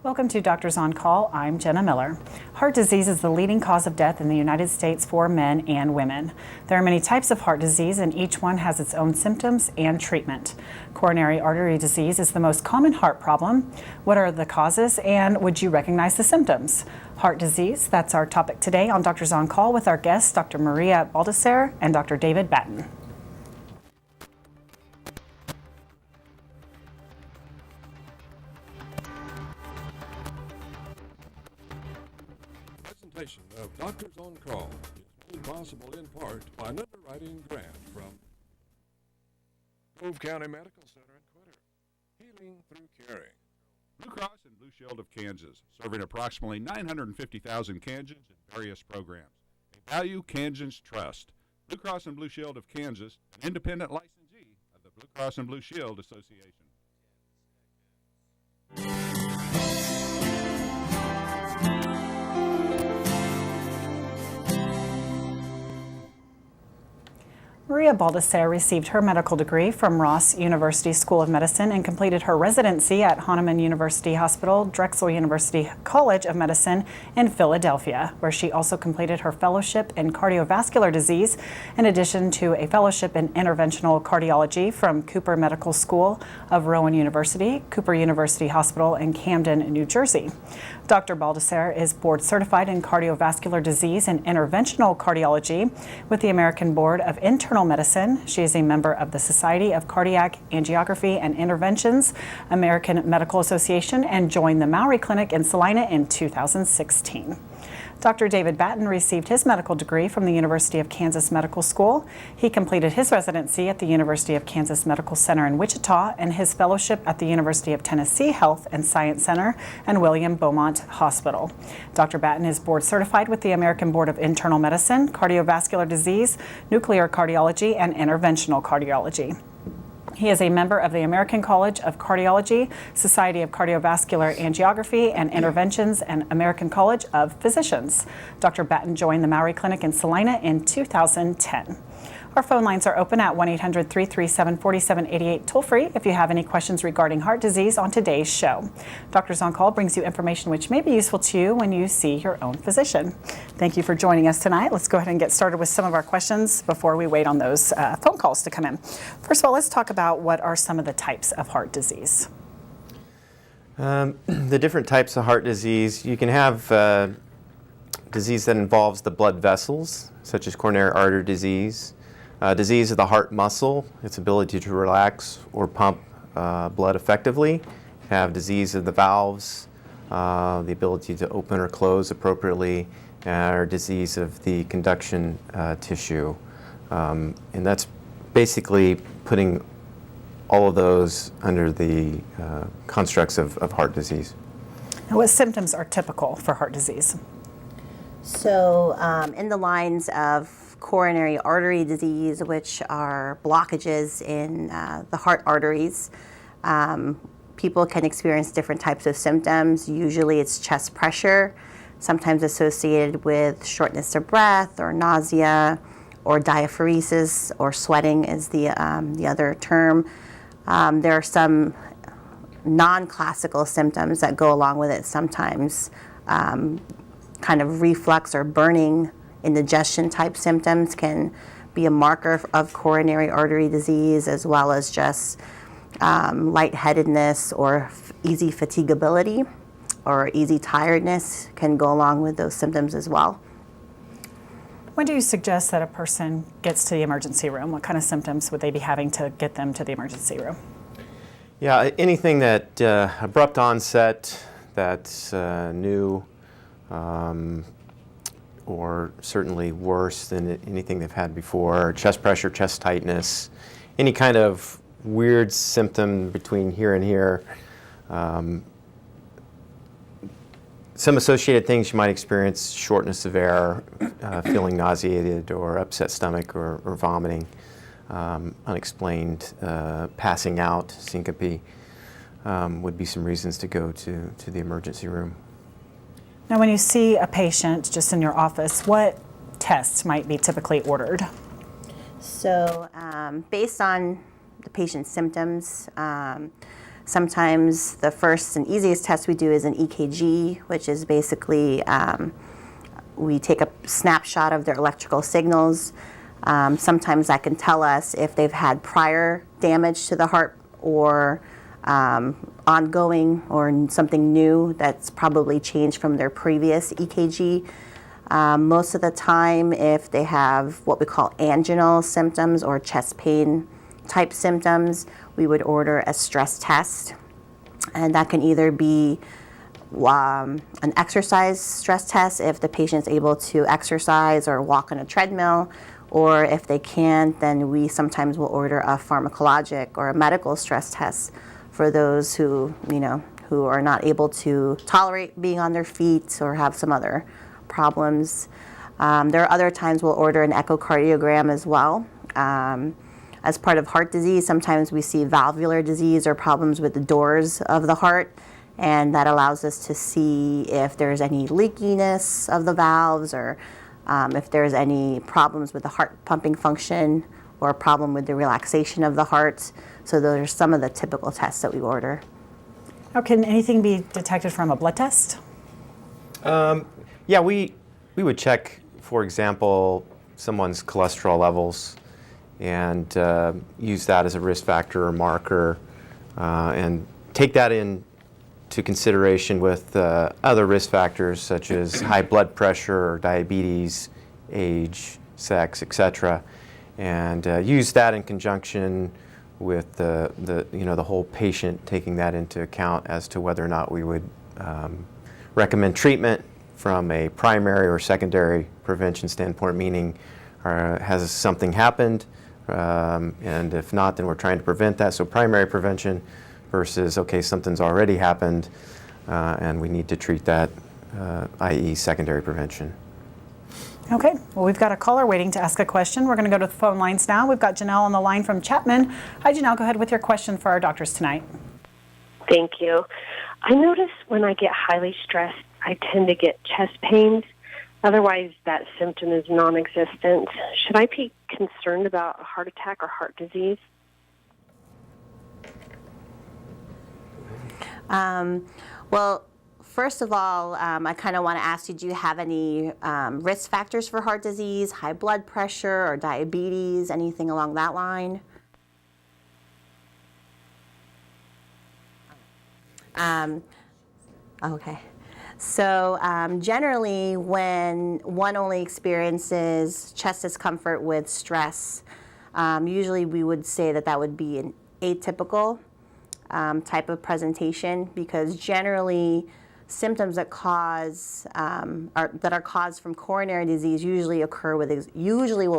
Welcome to Doctors on Call. I'm Jenna Miller. Heart disease is the leading cause of death in the United States for men and women. There are many types of heart disease, and each one has its own symptoms and treatment. Coronary artery disease is the most common heart problem. What are the causes, and would you recognize the symptoms? Heart disease, that's our topic today on Doctors on Call with our guests, Dr. Maria Baltizar and Dr. David Battin. Of Doctors on Call is made possible in part by an underwriting grant from Grove County Medical Center in Quitter. Healing through caring. Blue Cross and Blue Shield of Kansas, serving approximately 950,000 Kansans in various programs. They value Kansans' trust. Blue Cross and Blue Shield of Kansas, an independent licensee of the Blue Cross and Blue Shield Association. Maria Baltizar received her medical degree from Ross University School of Medicine and completed her residency at Hahnemann University Hospital, Drexel University College of Medicine in Philadelphia, where she also completed her fellowship in cardiovascular disease, in addition to a fellowship in interventional cardiology from Cooper Medical School of Rowan University, Cooper University Hospital in Camden, New Jersey. Dr. Baltizar is board certified in cardiovascular disease and interventional cardiology with the American Board of Internal Medicine. She is a member of the Society of Cardiac Angiography and Interventions, American Medical Association, and joined the Mowry Clinic in Salina in 2016. Dr. David Battin received his medical degree from the University of Kansas Medical School. He completed his residency at the University of Kansas Medical Center in Wichita and his fellowship at the University of Tennessee Health and Science Center and William Beaumont Hospital. Dr. Battin is board certified with the American Board of Internal Medicine, Cardiovascular Disease, Nuclear Cardiology, and Interventional Cardiology. He is a member of the American College of Cardiology, Society of Cardiovascular Angiography and Interventions, and American College of Physicians. Dr. Battin joined the Mowry Clinic in Salina in 2010. Our phone lines are open at 1-800-337-4788, toll-free if you have any questions regarding heart disease on today's show. Doctors on Call brings you information which may be useful to you when you see your own physician. Thank you for joining us tonight. Let's go ahead and get started with some of our questions before we wait on those phone calls to come in. First of all, let's talk about what are some of the types of heart disease. The different types of heart disease, you can have disease that involves the blood vessels, such as coronary artery disease. Disease of the heart muscle, its ability to relax or pump blood effectively. Have disease of the valves, the ability to open or close appropriately, or disease of the conduction tissue. And that's basically putting all of those under the constructs of heart disease. Now, what symptoms are typical for heart disease? So in the lines of coronary artery disease, which are blockages in the heart arteries, people can experience different types of symptoms. Usually it's chest pressure, sometimes associated with shortness of breath or nausea, or diaphoresis, or sweating is the other term. There are some non-classical symptoms that go along with it sometimes. Kind of reflux or burning indigestion type symptoms can be a marker of coronary artery disease, as well as just lightheadedness or easy fatigability or easy tiredness can go along with those symptoms as well. When do you suggest that a person gets to the emergency room? What kind of symptoms would they be having to get them to the emergency room? Yeah, anything that abrupt onset, that's new, or certainly worse than anything they've had before, chest pressure, chest tightness, any kind of weird symptom between here and here. Some associated things you might experience: shortness of air, feeling nauseated or upset stomach or vomiting, unexplained passing out, syncope, would be some reasons to go to the emergency room. Now, when you see a patient just in your office, what tests might be typically ordered? So based on the patient's symptoms, Sometimes the first and easiest test we do is an EKG, which is basically we take a snapshot of their electrical signals. Sometimes that can tell us if they've had prior damage to the heart or ongoing or something new that's probably changed from their previous EKG. Most of the time, if they have what we call anginal symptoms or chest pain type symptoms, we would order a stress test. And that can either be an exercise stress test if the patient's able to exercise or walk on a treadmill, or if they can't, then we sometimes will order a pharmacologic or a medical stress test for those who are not able to tolerate being on their feet or have some other problems. There are other times we'll order an echocardiogram as well. As part of heart disease, sometimes we see valvular disease or problems with the doors of the heart, and that allows us to see if there's any leakiness of the valves or if there's any problems with the heart pumping function or a problem with the relaxation of the heart. So those are some of the typical tests that we order. Oh, can anything be detected from a blood test? Yeah, we would check, for example, someone's cholesterol levels and use that as a risk factor or marker and take that into consideration with other risk factors such as high blood pressure or diabetes, age, sex, etc. And use that in conjunction with the whole patient, taking that into account as to whether or not we would recommend treatment from a primary or secondary prevention standpoint, meaning has something happened, and if not, then we're trying to prevent that. So primary prevention versus, okay, something's already happened and we need to treat that, i.e. secondary prevention. Okay, well, we've got a caller waiting to ask a question. We're going to go to the phone lines now. We've got Janelle on the line from Chapman. Hi, Janelle, go ahead with your question for our doctors tonight. Thank you. I notice when I get highly stressed, I tend to get chest pains. Otherwise, that symptom is non-existent. Should I be concerned about a heart attack or heart disease? Well, first of all, I kind of want to ask you, do you have any risk factors for heart disease, high blood pressure or diabetes, anything along that line? Okay. So generally, when one only experiences chest discomfort with stress, usually we would say that that would be an atypical type of presentation, because generally symptoms that are caused from coronary disease usually will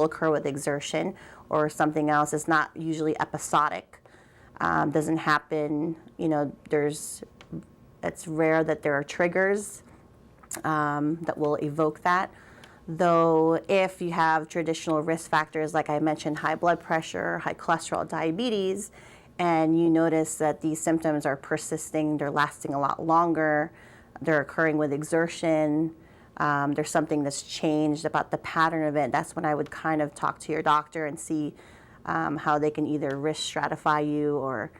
occur with exertion or something else. It's not usually episodic. Doesn't happen. It's rare that there are triggers that will evoke that. Though if you have traditional risk factors, like I mentioned, high blood pressure, high cholesterol, diabetes, and you notice that these symptoms are persisting, they're lasting a lot longer, they're occurring with exertion, there's something that's changed about the pattern of it, that's when I would kind of talk to your doctor and see how they can either risk stratify you or,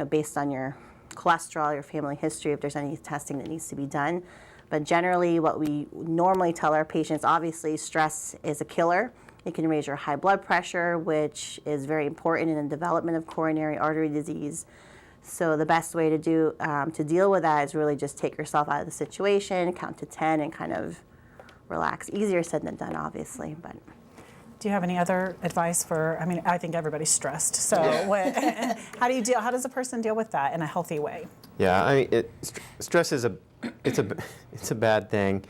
based on your cholesterol, your family history, if there's any testing that needs to be done. But generally, what we normally tell our patients, obviously stress is a killer. It can raise your high blood pressure, which is very important in the development of coronary artery disease. So the best way to deal with that is really just take yourself out of the situation, count to 10, and kind of relax. Easier said than done, obviously, but. Do you have any other advice I think everybody's stressed. So how does a person deal with that in a healthy way? Yeah, stress is it's a bad thing,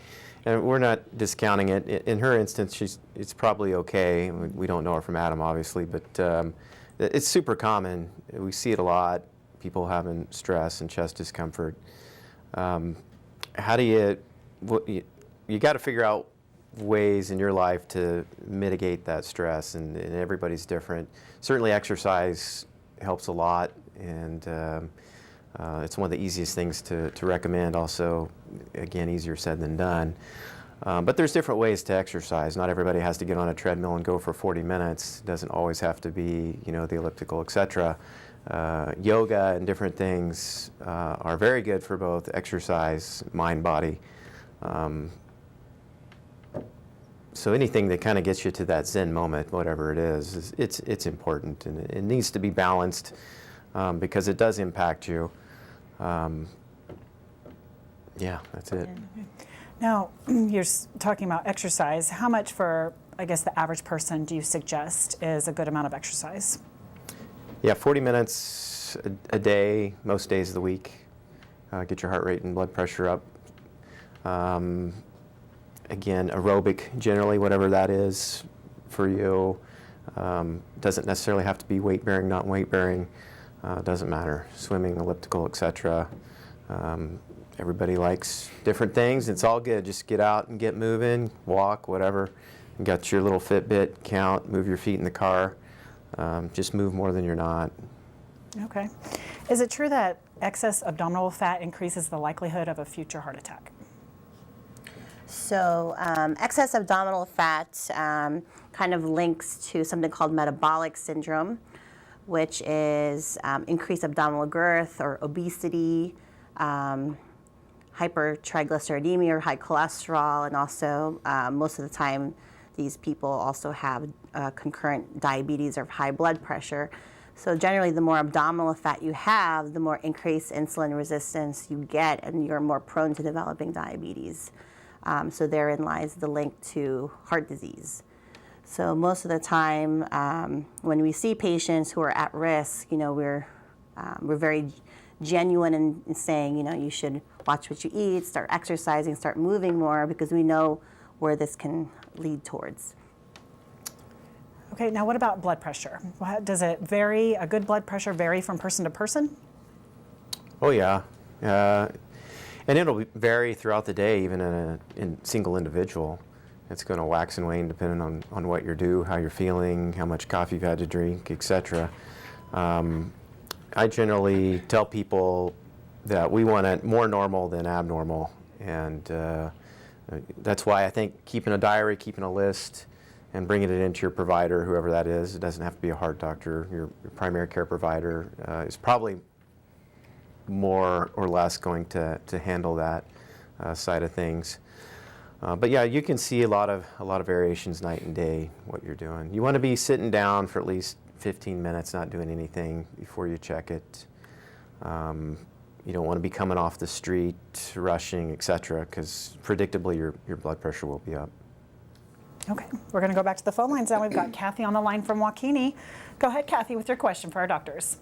and we're not discounting it. In her instance, it's probably okay. We don't know her from Adam, obviously, but it's super common. We see it a lot. People having stress and chest discomfort. How do you got to figure out ways in your life to mitigate that stress, and everybody's different. Certainly exercise helps a lot, and it's one of the easiest things to recommend. Also, again, easier said than done. But there's different ways to exercise. Not everybody has to get on a treadmill and go for 40 minutes. It doesn't always have to be, the elliptical, etc. yoga and different things are very good for both exercise, mind, body. So anything that kind of gets you to that Zen moment, whatever it is it's important, and it needs to be balanced because it does impact you. Yeah, that's it. Now, you're talking about exercise. How much for, I guess, the average person do you suggest is a good amount of exercise? Yeah, 40 minutes a day, most days of the week. Get your heart rate and blood pressure up. Again, aerobic, generally, whatever that is for you. Doesn't necessarily have to be weight-bearing, not weight-bearing. Doesn't matter. Swimming, elliptical, etc. Everybody likes different things. It's all good. Just get out and get moving, walk, whatever. You got your little Fitbit count, move your feet in the car. Just move more than you're not. Okay. Is it true that excess abdominal fat increases the likelihood of a future heart attack? So excess abdominal fat kind of links to something called metabolic syndrome, which is increased abdominal girth or obesity, hypertriglyceridemia or high cholesterol, and also most of the time these people also have concurrent diabetes or high blood pressure. So generally, the more abdominal fat you have, the more increased insulin resistance you get, and you're more prone to developing diabetes. So therein lies the link to heart disease. So most of the time, when we see patients who are at risk, we're very genuine in saying, you should watch what you eat, start exercising, start moving more, because we know where this can lead towards. Okay, now what about blood pressure? Does it vary, a good blood pressure vary from person to person? Oh yeah, and it'll vary throughout the day, even in a single individual. It's going to wax and wane depending on what you're doing, how you're feeling, how much coffee you've had to drink, etc. I generally tell people that we want it more normal than abnormal, and that's why I think keeping a diary, keeping a list, and bringing it into your provider, whoever that is, it doesn't have to be a heart doctor, your primary care provider, is probably more or less going to handle that side of things. But yeah, you can see a lot of variations night and day, what you're doing. You want to be sitting down for at least 15 minutes, not doing anything before you check it. You don't want to be coming off the street, rushing, etc., because predictably your blood pressure will be up. Okay, we're going to go back to the phone lines now. We've got Kathy on the line from Waukene. Go ahead, Kathy, with your question for our doctors.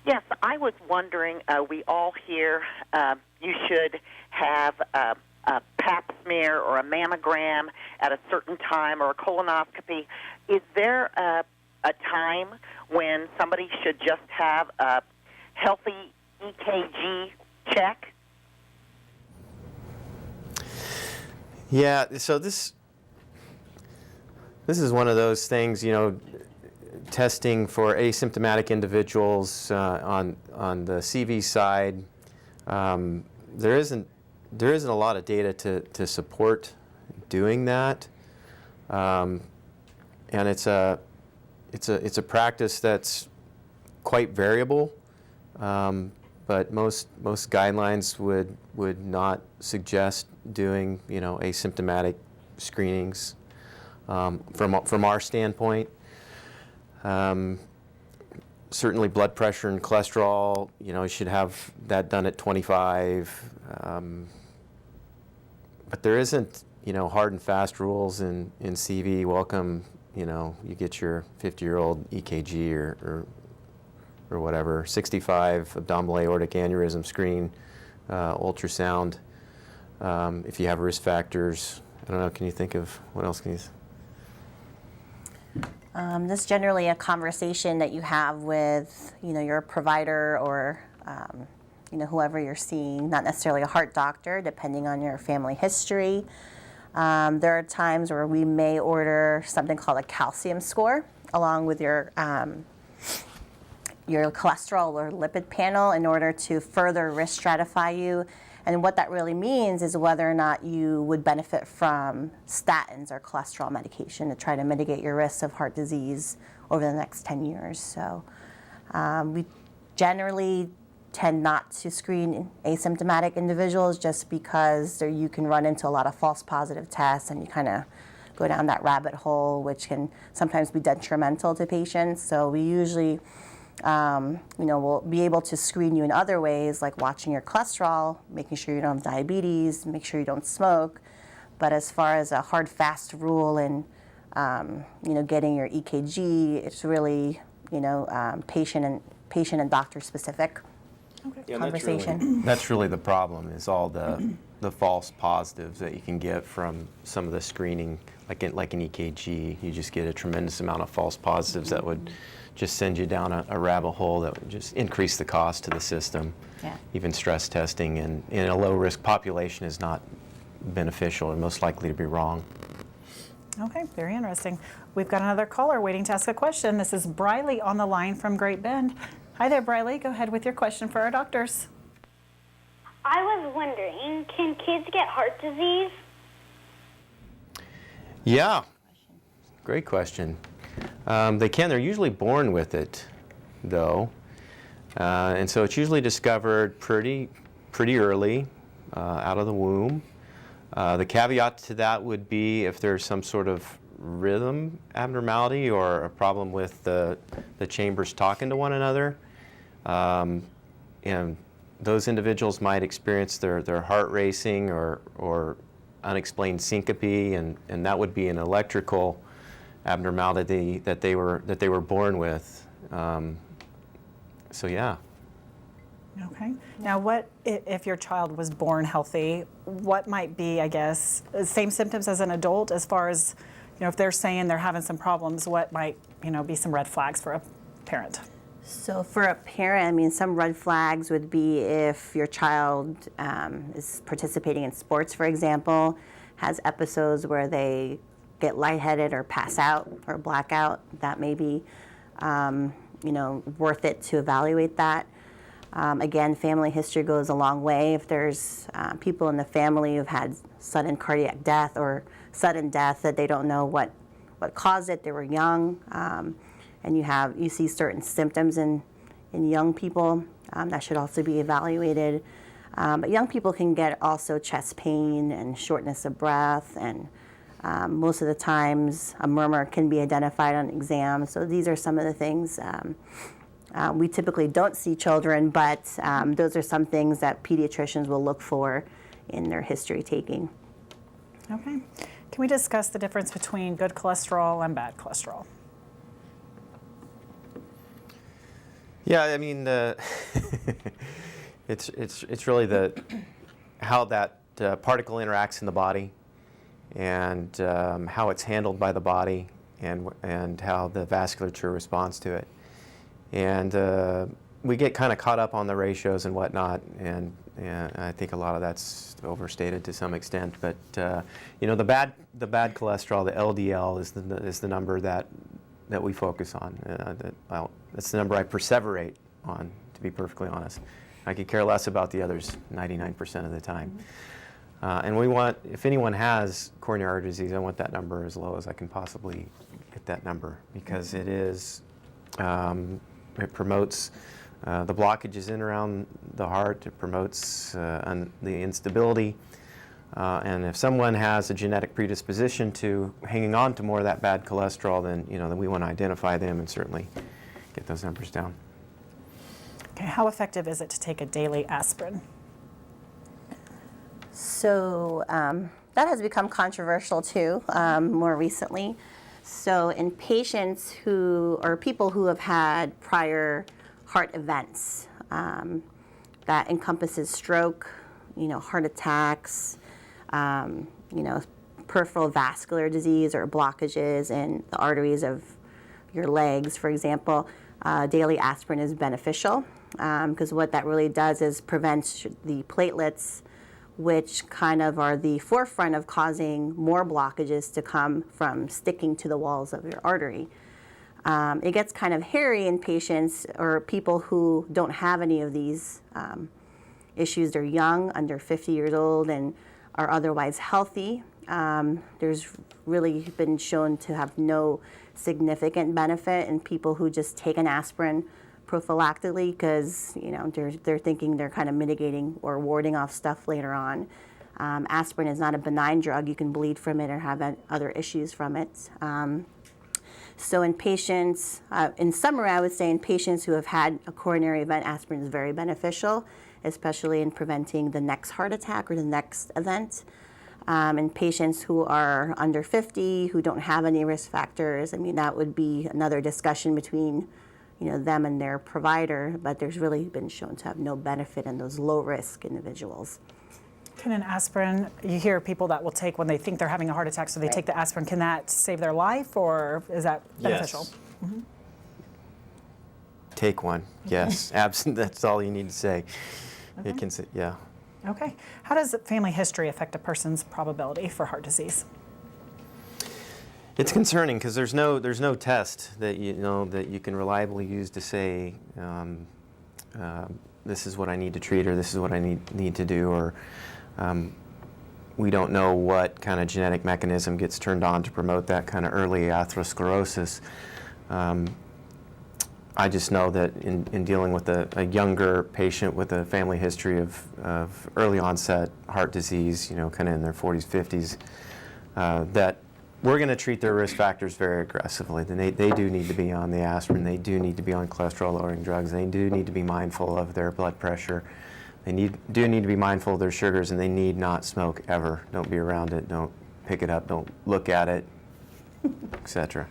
Yes, I was wondering, we all hear you should have a pap smear or a mammogram at a certain time or a colonoscopy. Is there a time when somebody should just have a healthy EKG check? Yeah, so this is one of those things, testing for asymptomatic individuals on the CV side. There isn't a lot of data to support doing that, and it's a practice that's quite variable. But most guidelines would not suggest doing asymptomatic screenings from our standpoint. Certainly blood pressure and cholesterol, you should have that done at 25. But there isn't, hard and fast rules in CV. Welcome, you get your 50-year-old EKG or whatever, 65 abdominal aortic aneurysm screen, ultrasound. If you have risk factors, I don't know, can you think of, what else can you? This is generally a conversation that you have with, your provider or, whoever you're seeing, not necessarily a heart doctor, depending on your family history. There are times where we may order something called a calcium score along with your cholesterol or lipid panel in order to further risk stratify you. And what that really means is whether or not you would benefit from statins or cholesterol medication to try to mitigate your risk of heart disease over the next 10 years. So We generally tend not to screen asymptomatic individuals just because you can run into a lot of false positive tests and you kind of go down that rabbit hole, which can sometimes be detrimental to patients. So we usually, we'll be able to screen you in other ways, like watching your cholesterol, making sure you don't have diabetes, make sure you don't smoke. But as far as a hard, fast rule and, getting your EKG, it's really, patient and doctor specific conversation. That's really the problem, is all the false positives that you can get from some of the screening, like an EKG. You just get a tremendous amount of false positives that would just send you down a rabbit hole that would just increase the cost to the system. Yeah. Even stress testing in a low-risk population is not beneficial and most likely to be wrong. Okay, very interesting. We've got another caller waiting to ask a question. This is Briley on the line from Great Bend. Hi there, Briley. Go ahead with your question for our doctors. I was wondering, can kids get heart disease? Yeah, great question. They can. They're usually born with it, though. And so it's usually discovered pretty early out of the womb. The caveat to that would be if there's some sort of rhythm abnormality or a problem with the chambers talking to one another. And those individuals might experience their heart racing or unexplained syncope, and that would be an electrical abnormality that they were born with. So yeah. Okay. Now, what if your child was born healthy? What might be, I guess, same symptoms as an adult? As far as, if they're saying they're having some problems, what might, be some red flags for a parent? So for a parent, some red flags would be if your child is participating in sports, for example, has episodes where they get lightheaded or pass out or black out. That may be, worth it to evaluate that. Again, family history goes a long way. If there's people in the family who've had sudden cardiac death or sudden death that they don't know what caused it, they were young, and you see certain symptoms in young people, that should also be evaluated. But young people can get also chest pain and shortness of breath, and most of the times a murmur can be identified on exam. So these are some of the things. We typically don't see children, but those are some things that pediatricians will look for in their history taking. Okay. Can we discuss the difference between good cholesterol and bad cholesterol? Yeah, it's really how that particle interacts in the body, and how it's handled by the body, and how the vasculature responds to it. And we get kind of caught up on the ratios and whatnot, and I think a lot of that's overstated to some extent. But the bad cholesterol, the LDL, is the number that we focus on. That's the number I perseverate on, to be perfectly honest. I could care less about the others 99% of the time. And we want, if anyone has coronary artery disease, I want that number as low as I can possibly get that number, because it is. It promotes the blockages in around the heart. It promotes the instability. And if someone has a genetic predisposition to hanging on to more of that bad cholesterol, then we want to identify them and certainly get those numbers down. Okay, how effective is it to take a daily aspirin? So that has become controversial too, more recently. So in patients people who have had prior heart events, that encompasses stroke, heart attacks, peripheral vascular disease or blockages in the arteries of your legs, for example, daily aspirin is beneficial, because what that really does is prevent the platelets, which kind of are the forefront of causing more blockages to come from sticking to the walls of your artery. It gets kind of hairy in patients or people who don't have any of these issues. They're young, under 50 years old, and are otherwise healthy. There's really been shown to have no significant benefit in people who just take an aspirin prophylactically because they're thinking they're kind of mitigating or warding off stuff later on. Aspirin is not a benign drug. You can bleed from it or have other issues from it. So in patients, in summary, I would say in patients who have had a coronary event, aspirin is very beneficial, especially in preventing the next heart attack or the next event. In patients who are under 50, who don't have any risk factors, I mean, that would be another discussion between them and their provider, but there's really been shown to have no benefit in those low-risk individuals. Can an aspirin, you hear people that will take when they think they're having a heart attack, so they take the aspirin, can that save their life, or is that beneficial? Yes. Mm-hmm. Take one, yes. Absent, that's all you need to say. Okay. It can, yeah. Okay. How does family history affect a person's probability for heart disease? It's concerning because there's no test that that you can reliably use to say this is what I need to treat or this is what I need to do, or we don't know what kind of genetic mechanism gets turned on to promote that kind of early atherosclerosis. I just know that in dealing with a younger patient with a family history of early onset heart disease, kind of in their 40s, 50s, that we're going to treat their risk factors very aggressively. They do need to be on the aspirin. They do need to be on cholesterol-lowering drugs. They do need to be mindful of their blood pressure. They do need to be mindful of their sugars, and they need not smoke ever. Don't be around it. Don't pick it up. Don't look at it, etc.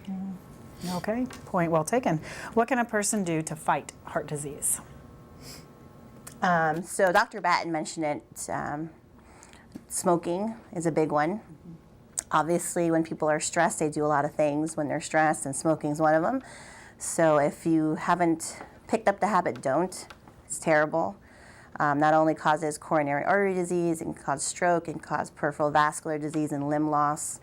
Okay, point well taken. What can a person do to fight heart disease? So Dr. Battin mentioned it. Smoking is a big one. Obviously, when people are stressed, they do a lot of things when they're stressed, and smoking is one of them. So if you haven't picked up the habit, don't. It's terrible. Not only causes coronary artery disease, it can cause stroke, it can cause peripheral vascular disease and limb loss.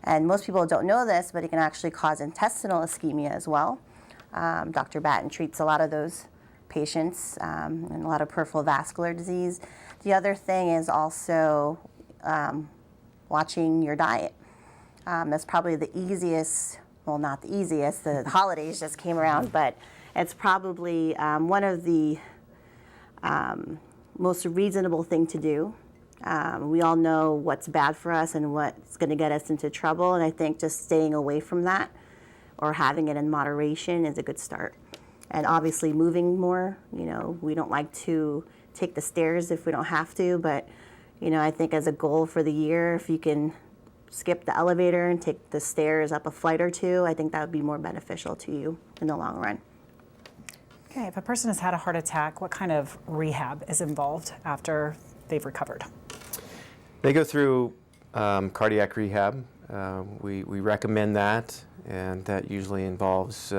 And most people don't know this, but it can actually cause intestinal ischemia as well. Dr. Battin treats a lot of those patients and a lot of peripheral vascular disease. The other thing is also watching your diet. That's probably the easiest, well, not the easiest, the holidays just came around, but it's probably one of the most reasonable thing to do. We all know what's bad for us and what's going to get us into trouble, and I think just staying away from that or having it in moderation is a good start. And obviously moving more, we don't like to take the stairs if we don't have to, but I think as a goal for the year, if you can skip the elevator and take the stairs up a flight or two, I think that would be more beneficial to you in the long run. Okay, if a person has had a heart attack, what kind of rehab is involved after they've recovered? They go through cardiac rehab. We recommend that, and that usually involves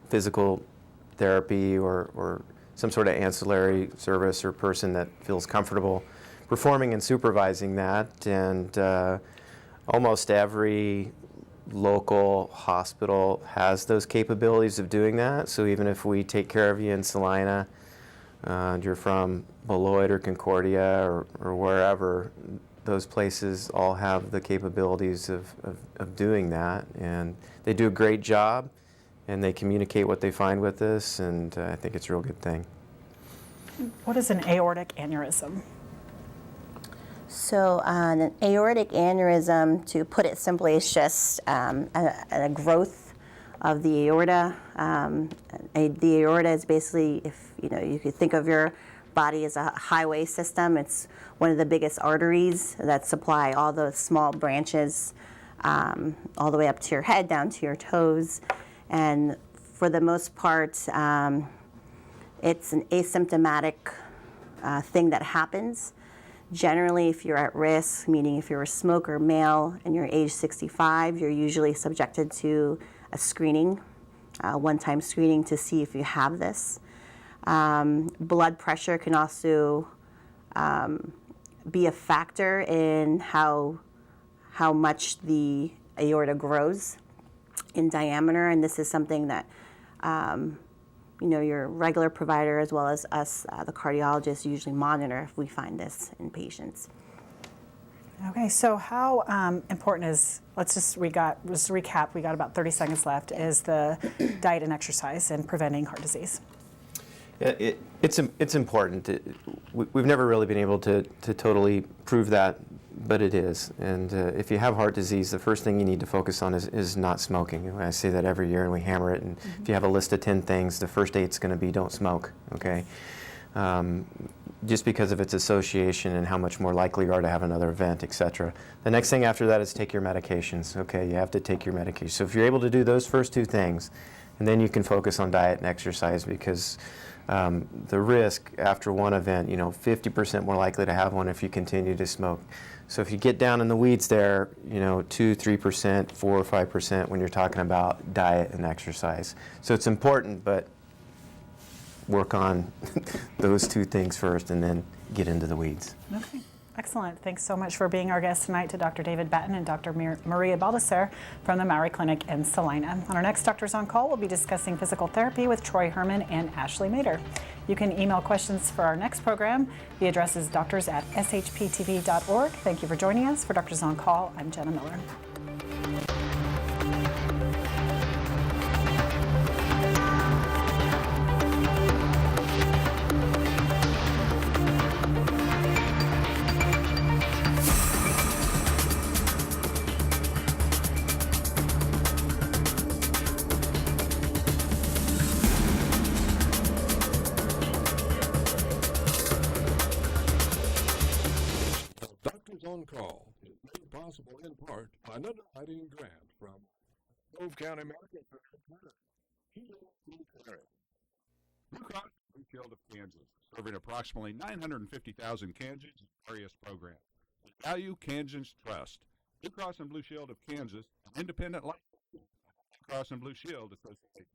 physical therapy or some sort of ancillary service or person that feels comfortable performing and supervising that. And almost every local hospital has those capabilities of doing that. So even if we take care of you in Salina, and you're from Beloit or Concordia or wherever, those places all have the capabilities of doing that. And they do a great job, and they communicate what they find with us, and I think it's a real good thing. What is an aortic aneurysm? So an aortic aneurysm, to put it simply, is just a growth of the aorta. The aorta is basically, if you could think of your body as a highway system. It's one of the biggest arteries that supply all the small branches all the way up to your head, down to your toes. And for the most part, it's an asymptomatic thing that happens. Generally, if you're at risk, meaning if you're a smoker, male, and you're age 65, you're usually subjected to a screening, one-time screening to see if you have this. Blood pressure can also be a factor in how much the aorta grows in diameter, and this is something that your regular provider as well as us, the cardiologists, usually monitor if we find this in patients. Okay, so how important is, let's recap, we got about 30 seconds left, is the diet and exercise in preventing heart disease? Yeah, it's important. We've never really been able to totally prove that, but it is. And if you have heart disease, the first thing you need to focus on is not smoking. I say that every year and we hammer it. And if you have a list of 10 things, the first 8's going to be don't smoke, okay? Just because of its association and how much more likely you are to have another event, etc. The next thing after that is take your medications, okay? You have to take your medication. So if you're able to do those first 2 things, and then you can focus on diet and exercise, because the risk after one event, 50% more likely to have one if you continue to smoke. So if you get down in the weeds there, 2, 3%, 4 or 5% when you're talking about diet and exercise. So it's important, but work on those 2 things first and then get into the weeds. Okay, excellent. Thanks so much for being our guest tonight, to Dr. David Battin and Dr. Maria Baltizar from the Maury Clinic in Salina. On our next Doctors on Call, we'll be discussing physical therapy with Troy Herman and Ashley Mader. You can email questions for our next program. The address is doctors@shptv.org. Thank you for joining us. For Doctors on Call, I'm Jenna Miller. Doctors on Call is made possible in part by an underwriting grant from Grove County Medical Center. Healing through Clarity. Blue Cross Blue Shield of Kansas, serving approximately 950,000 Kansans in various programs. We value Kansans' trust. Blue Cross and Blue Shield of Kansas, an independent licensee of Blue Cross and Blue Shield Association.